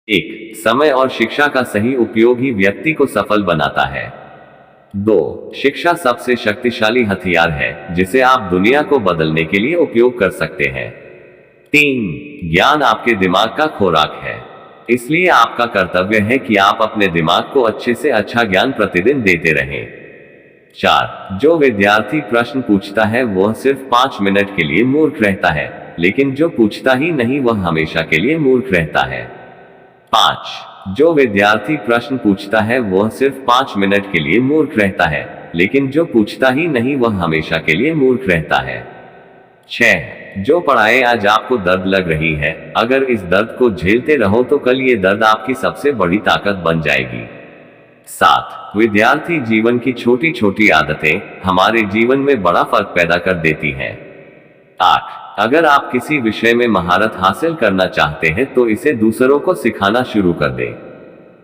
एक, समय और शिक्षा का सही उपयोग ही व्यक्ति को सफल बनाता है। 2. शिक्षा सबसे शक्तिशाली हथियार है जिसे आप दुनिया को बदलने के लिए उपयोग कर सकते हैं। 3. ज्ञान आपके दिमाग का खुराक है, इसलिए आपका कर्तव्य है कि आप अपने दिमाग को अच्छे से अच्छा ज्ञान प्रतिदिन देते रहें। 4. जो विद्यार्थी प्रश्न पूछता है वह सिर्फ 5 मिनट के लिए मूर्ख रहता है, लेकिन जो पूछता ही नहीं वह हमेशा के लिए मूर्ख रहता है। 5. जो विद्यार्थी प्रश्न पूछता है वह सिर्फ 5 मिनट के लिए मूर्ख रहता है, लेकिन जो पूछता ही नहीं वह हमेशा के लिए मूर्ख रहता है। 6. जो पढ़ाई आज आपको दर्द लग रही है, अगर इस दर्द को झेलते रहो तो कल ये दर्द आपकी सबसे बड़ी ताकत बन जाएगी। 7. विद्यार्थी जीवन की छोटी छोटी आदतें हमारे जीवन में बड़ा फर्क पैदा कर देती हैं। 8. अगर आप किसी विषय में महारत हासिल करना चाहते हैं तो इसे दूसरों को सिखाना शुरू कर दें।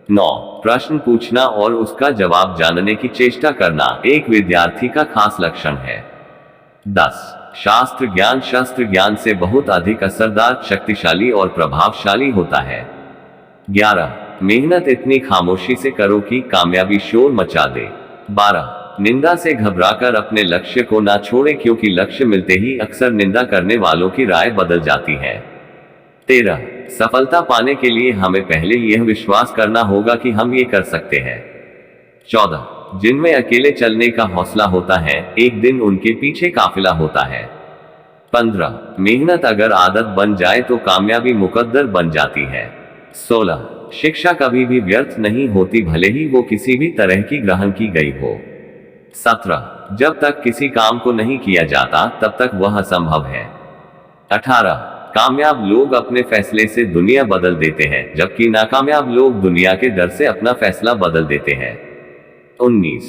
9. प्रश्न पूछना और उसका जवाब जानने की चेष्टा करना एक विद्यार्थी का खास लक्षण है। 10. शास्त्र ज्ञान शस्त्र ज्ञान से बहुत अधिक असरदार, शक्तिशाली और प्रभावशाली होता है। 11. मेहनत इतनी खामोशी से करो कि कामयाबी शोर मचा दे। 12. निंदा से घबराकर अपने लक्ष्य को ना छोड़े, क्योंकि लक्ष्य मिलते ही अक्सर निंदा करने वालों की राय बदल जाती है। 13. सफलता पाने के लिए हमें पहले यह विश्वास करना होगा कि हम ये कर सकते हैं। 14. जिनमें अकेले चलने का हौसला होता है, एक दिन उनके पीछे काफिला होता है। 15. मेहनत अगर आदत बन जाए तो कामयाबी मुकद्दर बन जाती है। 16. शिक्षा कभी भी व्यर्थ नहीं होती, भले ही वो किसी भी तरह की ग्रहण की गई हो। 17. जब तक किसी काम को नहीं किया जाता तब तक वह असंभव है। 18. कामयाब लोग अपने फैसले से दुनिया बदल देते हैं, जबकि नाकामयाब लोग दुनिया के डर से अपना फैसला बदल देते हैं। 19.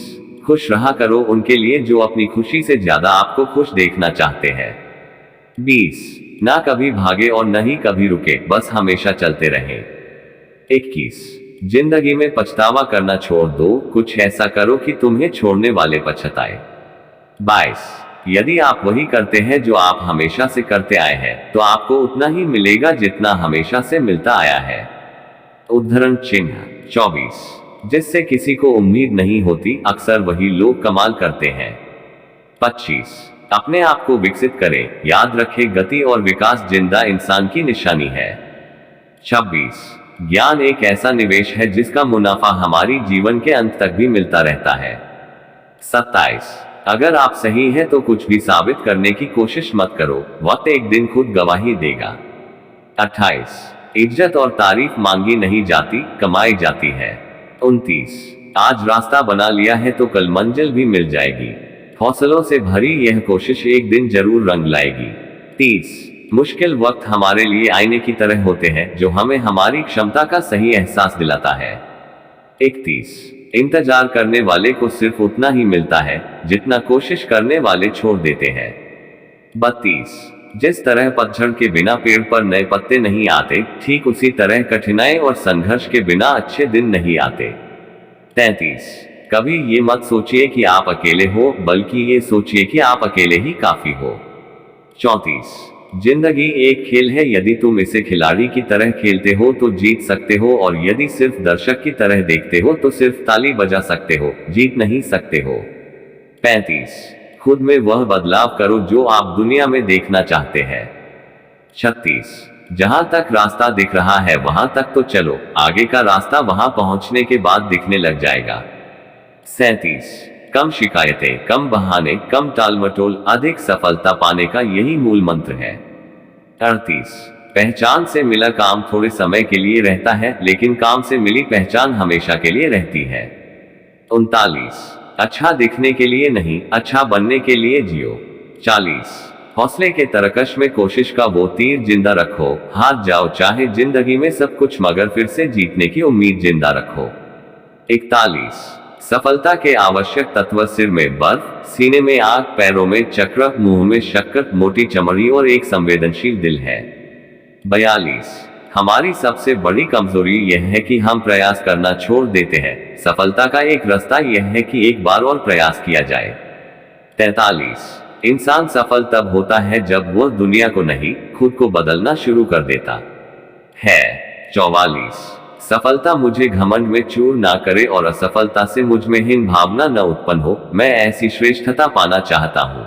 खुश रहा करो उनके लिए जो अपनी खुशी से ज्यादा आपको खुश देखना चाहते हैं। 20. ना कभी भागे और न ही कभी रुके, बस हमेशा चलते रहें। 21. जिंदगी में पछतावा करना छोड़ दो, कुछ ऐसा करो कि तुम्हें छोड़ने वाले पछताए। 22. यदि आप वही करते हैं जो आप हमेशा से करते आए हैं तो आपको उतना ही मिलेगा जितना हमेशा से मिलता आया है। उद्धरण चिन्ह। 24. जिससे किसी को उम्मीद नहीं होती, अक्सर वही लोग कमाल करते हैं। 25. अपने आप को विकसित करें, याद रखें गति और विकास जिंदा इंसान की निशानी है। 26. ज्ञान एक ऐसा निवेश है जिसका मुनाफा हमारी जीवन के अंत तक भी मिलता रहता है। 27. अगर आप सही हैं तो कुछ भी साबित करने की कोशिश मत करो, वक्त एक दिन खुद गवाही देगा। 28. इज्जत और तारीफ मांगी नहीं जाती, कमाई जाती है। 29. आज रास्ता बना लिया है तो कल मंजिल भी मिल जाएगी, हौसलों से भरी यह कोशिश एक दिन जरूर रंग लाएगी। 30. मुश्किल वक्त हमारे लिए आईने की तरह होते हैं जो हमें हमारी क्षमता का सही एहसास दिलाता है। 31. इंतजार करने वाले को सिर्फ उतना ही मिलता है जितना कोशिश करने वाले छोड़ देते हैं। 32. जिस तरह पतझड़ के बिना पेड़ पर नए पत्ते नहीं आते, ठीक उसी तरह कठिनाई और संघर्ष के बिना अच्छे दिन नहीं आते। 33. कभी ये मत सोचिए कि आप अकेले हो, बल्कि ये सोचिए कि आप अकेले ही काफी हो। 34. जिंदगी एक खेल है, यदि तुम इसे खिलाड़ी की तरह खेलते हो तो जीत सकते हो, और यदि सिर्फ दर्शक की तरह देखते हो तो सिर्फ ताली बजा सकते हो, जीत नहीं सकते हो। 35. खुद में वह बदलाव करो जो आप दुनिया में देखना चाहते हैं। 36. जहां तक रास्ता दिख रहा है वहां तक तो चलो, आगे का रास्ता वहां पहुंचने के बाद दिखने लग जाएगा। 37. कम शिकायतें, कम बहाने, कम टालमटोल, अधिक सफलता पाने का यही मूल मंत्र है। 38. पहचान से मिला काम थोड़े समय के लिए रहता है, लेकिन काम से मिली पहचान हमेशा के लिए रहती है। 39. अच्छा दिखने के लिए नहीं, अच्छा बनने के लिए जियो। 40. हौसले के तरकश में कोशिश का वो तीर जिंदा रखो, हार जाओ चाहे जिंदगी में सब कुछ, मगर फिर से जीतने की उम्मीद जिंदा रखो। 41. सफलता के आवश्यक तत्व सिर में बर्फ, सीने में आग, पैरों में चक्र, मुंह में शक्कर, मोटी चमड़ी और एक संवेदनशील दिल है। 42. हमारी सबसे बड़ी कमजोरी यह है कि हम प्रयास करना छोड़ देते हैं। सफलता का एक रास्ता यह है कि एक बार और प्रयास किया जाए। 43. इंसान सफल तब होता है जब वह दुनिया को नहीं, खुद को बदलना शुरू कर देता है। 44. सफलता मुझे घमंड में चूर ना करे और असफलता से मुझ में हीन भावना न उत्पन्न हो, मैं ऐसी श्रेष्ठता पाना चाहता हूँ।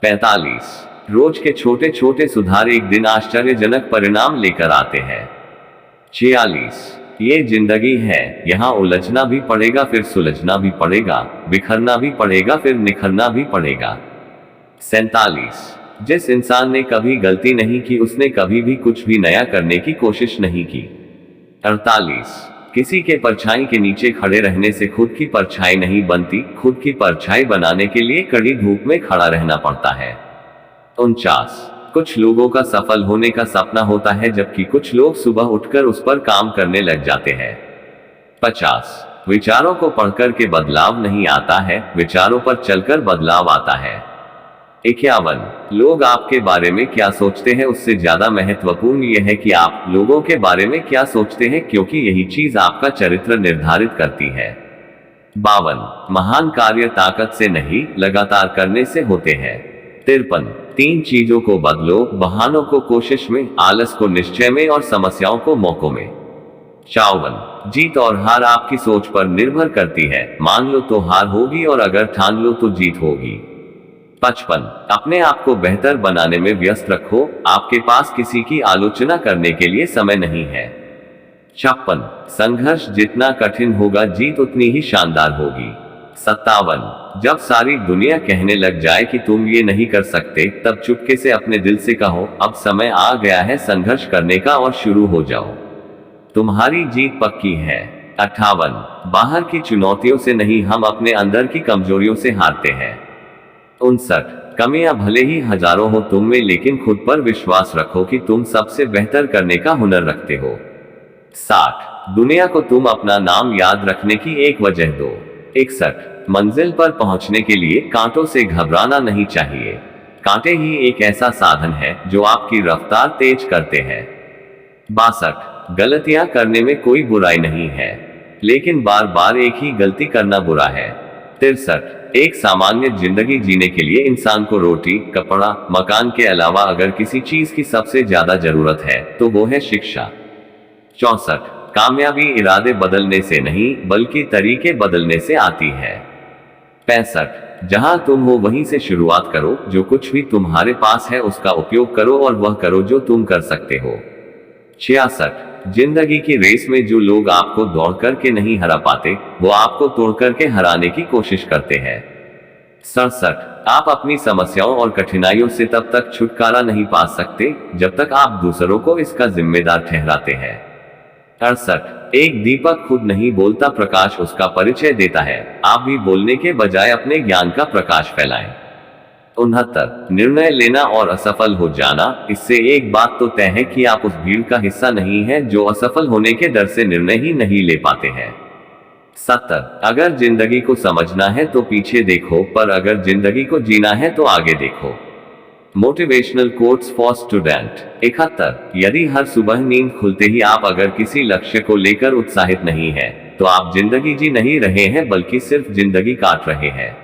45 रोज के छोटे छोटे सुधार एक दिन आश्चर्यजनक परिणाम लेकर आते हैं। 46 ये जिंदगी है, यहाँ उलझना भी पड़ेगा, फिर सुलझना भी पड़ेगा, बिखरना भी पड़ेगा, फिर निखरना भी पड़ेगा। 47 जिस इंसान ने कभी गलती नहीं की उसने कभी भी कुछ भी नया करने की कोशिश नहीं की। 48 किसी के परछाई के नीचे खड़े रहने से खुद की परछाई नहीं बनती, खुद की परछाई बनाने के लिए कड़ी धूप में खड़ा रहना पड़ता है। 49 कुछ लोगों का सफल होने का सपना होता है जबकि कुछ लोग सुबह उठकर उस पर काम करने लग जाते हैं। 50 विचारों को पढ़कर के बदलाव नहीं आता है, विचारों पर चलकर बदलाव आता है। 51 लोग आपके बारे में क्या सोचते हैं उससे ज्यादा महत्वपूर्ण यह है कि आप लोगों के बारे में क्या सोचते हैं, क्योंकि यही चीज आपका चरित्र निर्धारित करती है। 52 महान कार्य ताकत से नहीं लगातार करने से होते हैं। 53 तीन चीजों को बदलो, बहानों को कोशिश में, आलस को निश्चय में और समस्याओं को मौकों में। 54 जीत और हार आपकी सोच पर निर्भर करती है, मान लो तो हार होगी और अगर ठान लो तो जीत होगी। 55 अपने आप को बेहतर बनाने में व्यस्त रखो, आपके पास किसी की आलोचना करने के लिए समय नहीं है। 56 संघर्ष जितना कठिन होगा जीत उतनी ही शानदार होगी। 57 जब सारी दुनिया कहने लग जाए कि तुम ये नहीं कर सकते, तब चुपके से अपने दिल से कहो अब समय आ गया है संघर्ष करने का और शुरू हो जाओ, तुम्हारी जीत पक्की है। 58 बाहर की चुनौतियों से नहीं, हम अपने अंदर की कमजोरियों से हारते हैं। 59 कमियां भले ही हजारों हो तुम में, लेकिन खुद पर विश्वास रखो कि तुम सबसे बेहतर करने का हुनर रखते हो। 60 दुनिया को तुम अपना नाम याद रखने की एक वजह दो। 61 मंजिल पर पहुंचने के लिए कांटों से घबराना नहीं चाहिए, कांटे ही एक ऐसा साधन है जो आपकी रफ्तार तेज करते हैं। 62 गलतियां करने में कोई बुराई नहीं है, लेकिन बार बार एक ही गलती करना बुरा है। 63 एक सामान्य जिंदगी जीने के लिए इंसान को रोटी, कपड़ा, मकान के अलावा अगर किसी चीज की सबसे ज्यादा जरूरत है तो वो है शिक्षा। 64 कामयाबी इरादे बदलने से नहीं बल्कि तरीके बदलने से आती है। 65 जहां तुम हो वहीं से शुरुआत करो, जो कुछ भी तुम्हारे पास है उसका उपयोग करो और वह करो जो तुम कर सकते हो। 66 जिंदगी की रेस में जो लोग आपको दौड़ करके नहीं हरा पाते, वो आपको तोड़ करके हराने की कोशिश करते हैं। 67 आप अपनी समस्याओं और कठिनाइयों से तब तक छुटकारा नहीं पा सकते जब तक आप दूसरों को इसका जिम्मेदार ठहराते हैं। 68 एक दीपक खुद नहीं बोलता, प्रकाश उसका परिचय देता है, आप भी बोलने के बजाय अपने ज्ञान का प्रकाश फैलाएं। 69 निर्णय लेना और असफल हो जाना, इससे एक बात तो तय है कि आप उस भीड़ का हिस्सा नहीं है जो असफल होने के डर से निर्णय ही नहीं ले पाते हैं। 70 अगर जिंदगी को समझना है तो पीछे देखो, पर अगर जिंदगी को जीना है तो आगे देखो। Motivational quotes for student. 71 यदि हर सुबह नींद खुलते ही आप अगर किसी लक्ष्य को लेकर उत्साहित नहीं है तो आप जिंदगी जी नहीं रहे हैं बल्कि सिर्फ जिंदगी काट रहे हैं।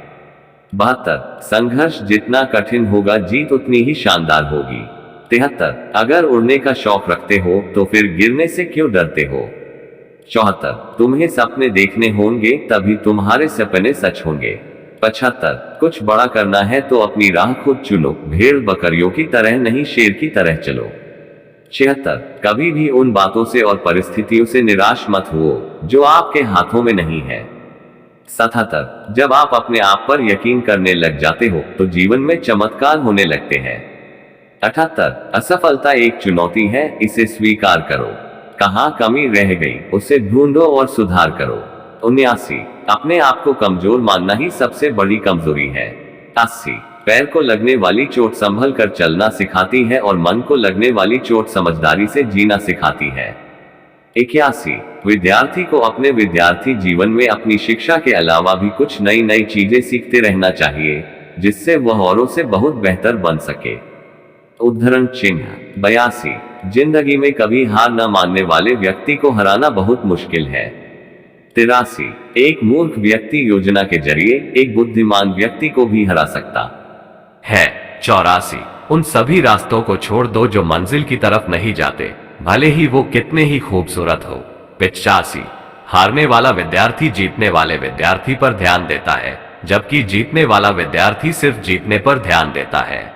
72 संघर्ष जितना कठिन होगा जीत उतनी ही शानदार होगी। 73 अगर उड़ने का शौक रखते हो तो फिर गिरने से क्यों डरते हो। 74 तुम्हें सपने देखने होंगे तभी तुम्हारे सपने सच होंगे। 75 कुछ बड़ा करना है तो अपनी राह खुद चुनो, भेड़ बकरियों की तरह नहीं शेर की तरह चलो। 76 कभी भी उन बातों से और परिस्थितियों से निराश मत हुओ जो आपके हाथों में नहीं है। 77 जब आप अपने आप पर यकीन करने लग जाते हो तो जीवन में चमत्कार होने लगते हैं। 78 असफलता एक चुनौती है, इसे स्वीकार करो, कहां कमी रह गई उसे ढूंढो और सुधार करो। 79 अपने आप को कमजोर मानना ही सबसे बड़ी कमजोरी है। 80 पैर को लगने वाली चोट संभल कर चलना सिखाती है और मन को लगने वाली चोट समझदारी से जीना सिखाती है। 81 विद्यार्थी को अपने विद्यार्थी जीवन में अपनी शिक्षा के अलावा भी कुछ नई नई चीजें सीखते रहना चाहिए जिससे वह औरों से बहुत बेहतर बन सके। उद्धरण चिन्ह। 82 जिंदगी में कभी हार न मानने वाले व्यक्ति को हराना बहुत मुश्किल है। 83 एक मूर्ख व्यक्ति योजना के जरिए एक बुद्धिमान व्यक्ति को भी हरा सकता है। 84 उन सभी रास्तों को छोड़ दो जो मंजिल की तरफ नहीं जाते, भले ही वो कितने ही खूबसूरत हो। 85 हारने वाला विद्यार्थी जीतने वाले विद्यार्थी पर ध्यान देता है, जबकि जीतने वाला विद्यार्थी सिर्फ जीतने पर ध्यान देता है।